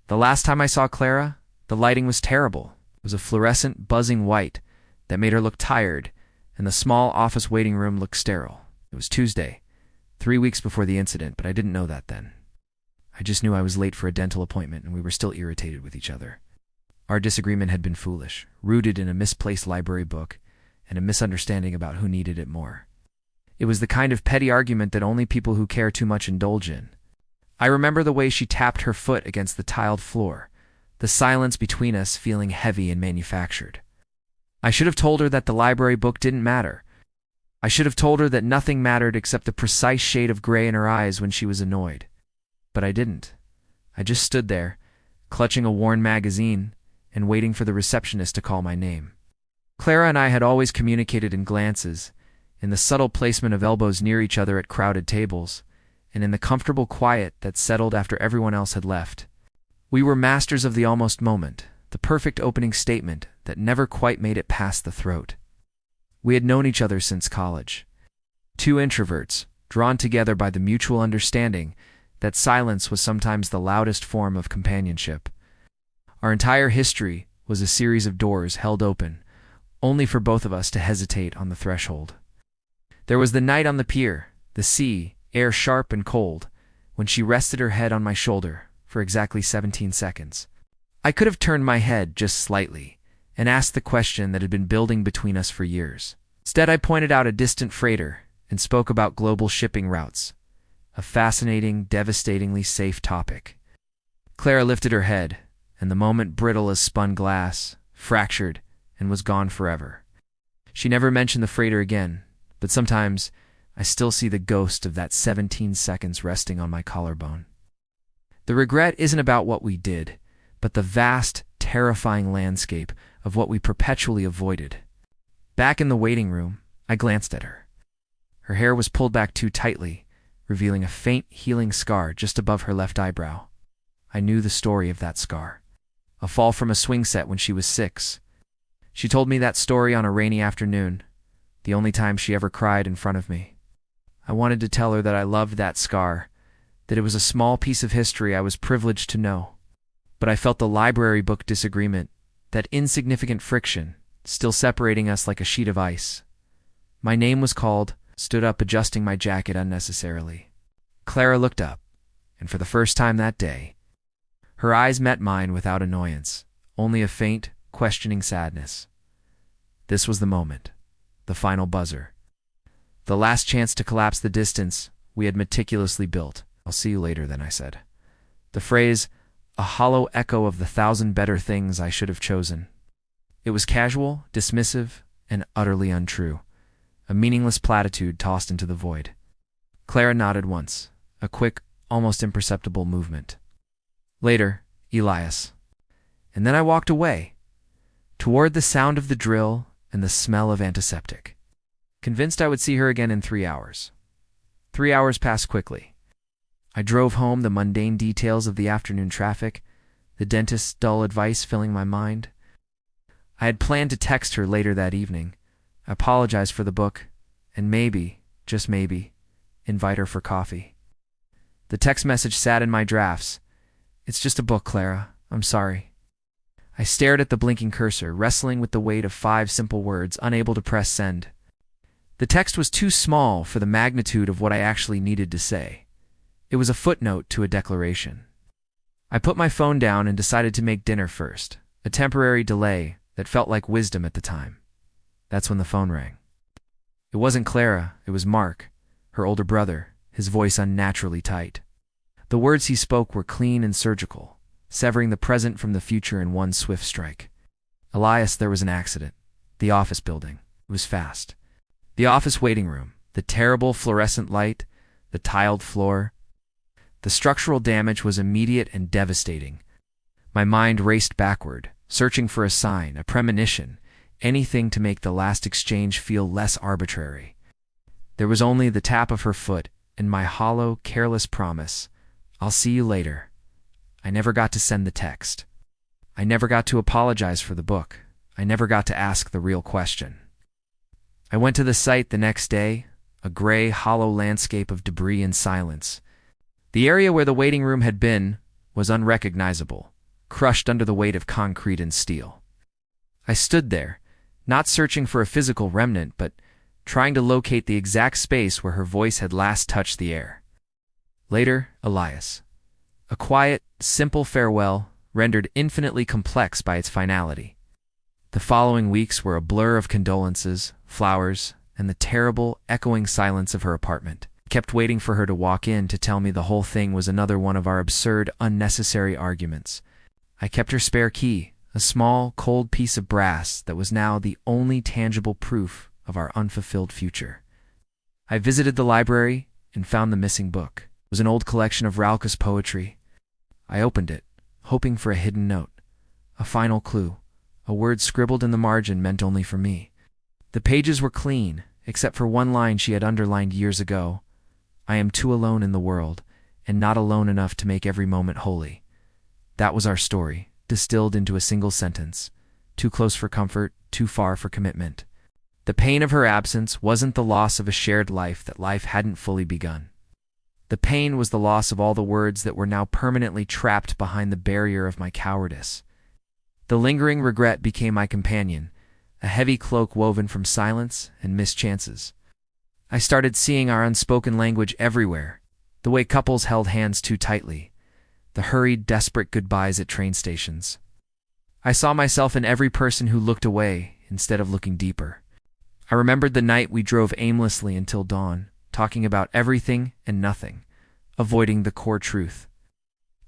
The last time I saw Clara, the lighting was terrible. It was a fluorescent, buzzing white that made her look tired, and the small office waiting room looked sterile. It was Tuesday, 3 weeks before the incident, but I didn't know that then. I just knew I was late for a dental appointment, and we were still irritated with each other. Our disagreement had been foolish, rooted in a misplaced library book and a misunderstanding about who needed it more. It was the kind of petty argument that only people who care too much indulge in. I remember the way she tapped her foot against the tiled floor, the silence between us feeling heavy and manufactured. I should have told her that the library book didn't matter. I should have told her that nothing mattered except the precise shade of gray in her eyes when she was annoyed. But I didn't. I just stood there, clutching a worn magazine and waiting for the receptionist to call my name. Clara and I had always communicated in glances, in the subtle placement of elbows near each other at crowded tables, and in the comfortable quiet that settled after everyone else had left. We were masters of the almost moment, the perfect opening statement that never quite made it past the throat. We had known each other since college. Two introverts, drawn together by the mutual understanding that silence was sometimes the loudest form of companionship. Our entire history was a series of doors held open, only for both of us to hesitate on the threshold. There was the night on the pier, the sea, air sharp and cold, when she rested her head on my shoulder for exactly 17 seconds. I could have turned my head just slightly and asked the question that had been building between us for years. Instead, I pointed out a distant freighter and spoke about global shipping routes, a fascinating, devastatingly safe topic. Clara lifted her head, and the moment brittle as spun glass, fractured, and was gone forever. She never mentioned the freighter again, but sometimes I still see the ghost of that 17 seconds resting on my collarbone. The regret isn't about what we did, but the vast, terrifying landscape of what we perpetually avoided. Back in the waiting room, I glanced at her. Her hair was pulled back too tightly, revealing a faint, healing scar just above her left eyebrow. I knew the story of that scar. A fall from a swing set when she was 6. She told me that story on a rainy afternoon, the only time she ever cried in front of me. I wanted to tell her that I loved that scar, that it was a small piece of history I was privileged to know. But I felt the library book disagreement, that insignificant friction, still separating us like a sheet of ice. My name was called, stood up adjusting my jacket unnecessarily. Clara looked up, and for the first time that day, her eyes met mine without annoyance, only a faint, questioning sadness. This was the moment, the final buzzer. The last chance to collapse the distance we had meticulously built. "I'll see you later," then I said. The phrase, a hollow echo of the 1,000 better things I should have chosen. It was casual, dismissive, and utterly untrue. A meaningless platitude tossed into the void. Clara nodded once, a quick, almost imperceptible movement. Later, Elias. And then I walked away, toward the sound of the drill and the smell of antiseptic, convinced I would see her again in 3 hours. 3 hours passed quickly. I drove home, the mundane details of the afternoon traffic, the dentist's dull advice filling my mind. I had planned to text her later that evening, apologize for the book, and maybe, just maybe, invite her for coffee. The text message sat in my drafts. "It's just a book, Clara. I'm sorry." I stared at the blinking cursor, wrestling with the weight of 5 simple words, unable to press send. The text was too small for the magnitude of what I actually needed to say. It was a footnote to a declaration. I put my phone down and decided to make dinner first, a temporary delay that felt like wisdom at the time. That's when the phone rang. It wasn't Clara, it was Mark, her older brother, his voice unnaturally tight. The words he spoke were clean and surgical, severing the present from the future in one swift strike. "Elias, there was an accident. The office building. It was fast. The office waiting room, the terrible fluorescent light, the tiled floor. The structural damage was immediate and devastating. My mind raced backward, searching for a sign, a premonition, anything to make the last exchange feel less arbitrary. There was only the tap of her foot and my hollow, careless promise, "I'll see you later." I never got to send the text. I never got to apologize for the book. I never got to ask the real question. I went to the site the next day, a gray, hollow landscape of debris and silence. The area where the waiting room had been was unrecognizable, crushed under the weight of concrete and steel. I stood there, not searching for a physical remnant, but trying to locate the exact space where her voice had last touched the air. Later, Elias. A quiet, simple farewell, rendered infinitely complex by its finality. The following weeks were a blur of condolences, flowers, and the terrible, echoing silence of her apartment. I kept waiting for her to walk in to tell me the whole thing was another one of our absurd, unnecessary arguments. I kept her spare key, a small, cold piece of brass that was now the only tangible proof of our unfulfilled future. I visited the library and found the missing book. It was an old collection of Ralca's poetry. I opened it, hoping for a hidden note, a final clue. A word scribbled in the margin meant only for me. The pages were clean, except for one line she had underlined years ago. I am too alone in the world, and not alone enough to make every moment holy. That was our story, distilled into a single sentence. Too close for comfort, too far for commitment. The pain of her absence wasn't the loss of a shared life that life hadn't fully begun. The pain was the loss of all the words that were now permanently trapped behind the barrier of my cowardice. The lingering regret became my companion, a heavy cloak woven from silence and mischances. I started seeing our unspoken language everywhere, the way couples held hands too tightly, the hurried, desperate goodbyes at train stations. I saw myself in every person who looked away instead of looking deeper. I remembered the night we drove aimlessly until dawn, talking about everything and nothing, avoiding the core truth.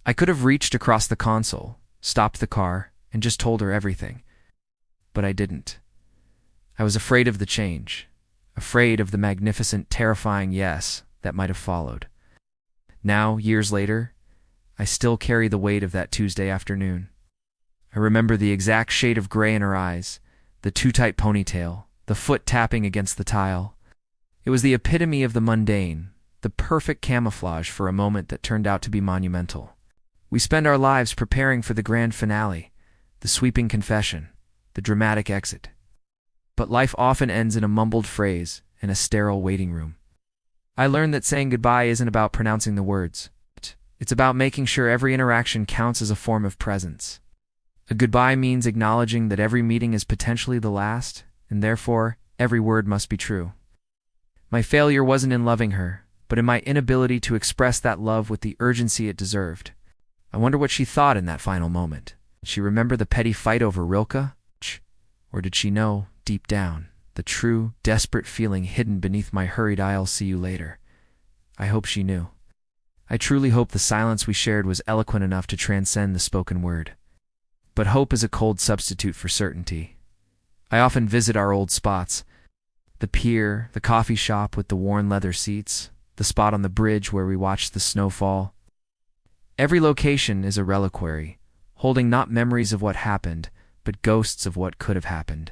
I could have reached across the console, stopped the car, and just told her everything. But I didn't. I was afraid of the change, afraid of the magnificent, terrifying yes that might have followed. Now, years later, I still carry the weight of that Tuesday afternoon. I remember the exact shade of gray in her eyes, the too-tight ponytail, the foot tapping against the tile. It was the epitome of the mundane, the perfect camouflage for a moment that turned out to be monumental. We spend our lives preparing for the grand finale, the sweeping confession, the dramatic exit. But life often ends in a mumbled phrase in a sterile waiting room. I learned that saying goodbye isn't about pronouncing the words. It's about making sure every interaction counts as a form of presence. A goodbye means acknowledging that every meeting is potentially the last, and therefore, every word must be true. My failure wasn't in loving her, but in my inability to express that love with the urgency it deserved. I wonder what she thought in that final moment. Did she remember the petty fight over Rilke? Or did she know, deep down, the true, desperate feeling hidden beneath my hurried "I'll see you later"? I hope she knew. I truly hope the silence we shared was eloquent enough to transcend the spoken word. But hope is a cold substitute for certainty. I often visit our old spots. The pier, the coffee shop with the worn leather seats, the spot on the bridge where we watched the snow fall. Every location is a reliquary, holding not memories of what happened, but ghosts of what could have happened.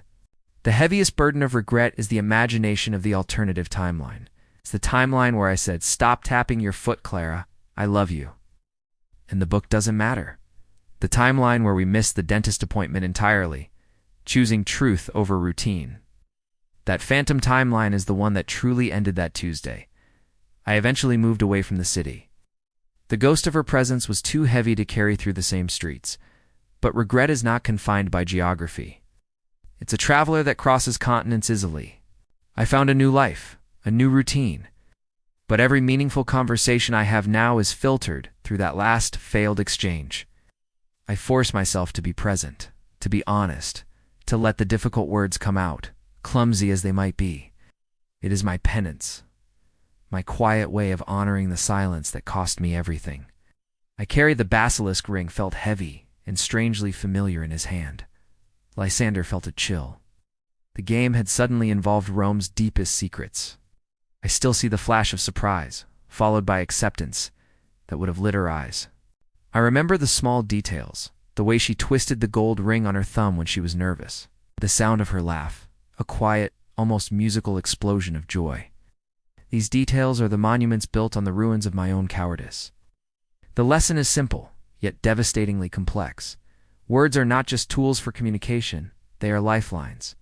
The heaviest burden of regret is the imagination of the alternative timeline. It's the timeline where I said, "Stop tapping your foot, Clara. I love you." And the book doesn't matter. The timeline where we missed the dentist appointment entirely, choosing truth over routine. That phantom timeline is the one that truly ended that Tuesday. I eventually moved away from the city. The ghost of her presence was too heavy to carry through the same streets. But regret is not confined by geography. It's a traveler that crosses continents easily. I found a new life, a new routine. But every meaningful conversation I have now is filtered through that last failed exchange. I force myself to be present, to be honest, to let the difficult words come out, clumsy as they might be. It is my penance, my quiet way of honoring the silence that cost me everything. I carried the basilisk ring felt heavy and strangely familiar in his hand. Lysander felt a chill. The game had suddenly involved Rome's deepest secrets. I still see the flash of surprise, followed by acceptance, that would have lit her eyes. I remember the small details, the way she twisted the gold ring on her thumb when she was nervous, the sound of her laugh, a quiet, almost musical explosion of joy. These details are the monuments built on the ruins of my own cowardice. The lesson is simple, yet devastatingly complex. Words are not just tools for communication, they are lifelines.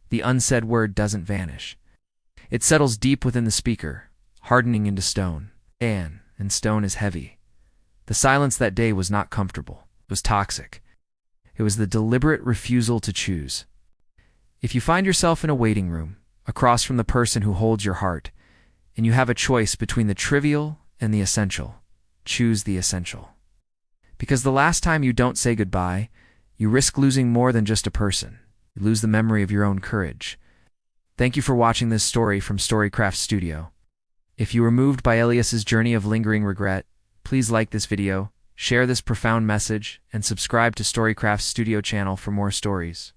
The unsaid word doesn't vanish. It settles deep within the speaker, hardening into stone. And stone is heavy. The silence that day was not comfortable. It was toxic. It was the deliberate refusal to choose. If you find yourself in a waiting room, across from the person who holds your heart, and you have a choice between the trivial and the essential, choose the essential. Because the last time you don't say goodbye, you risk losing more than just a person. You lose the memory of your own courage. Thank you for watching this story from Storycraft Studio. If you were moved by Elias's journey of lingering regret, please like this video, share this profound message, and subscribe to Storycraft Studio channel for more stories.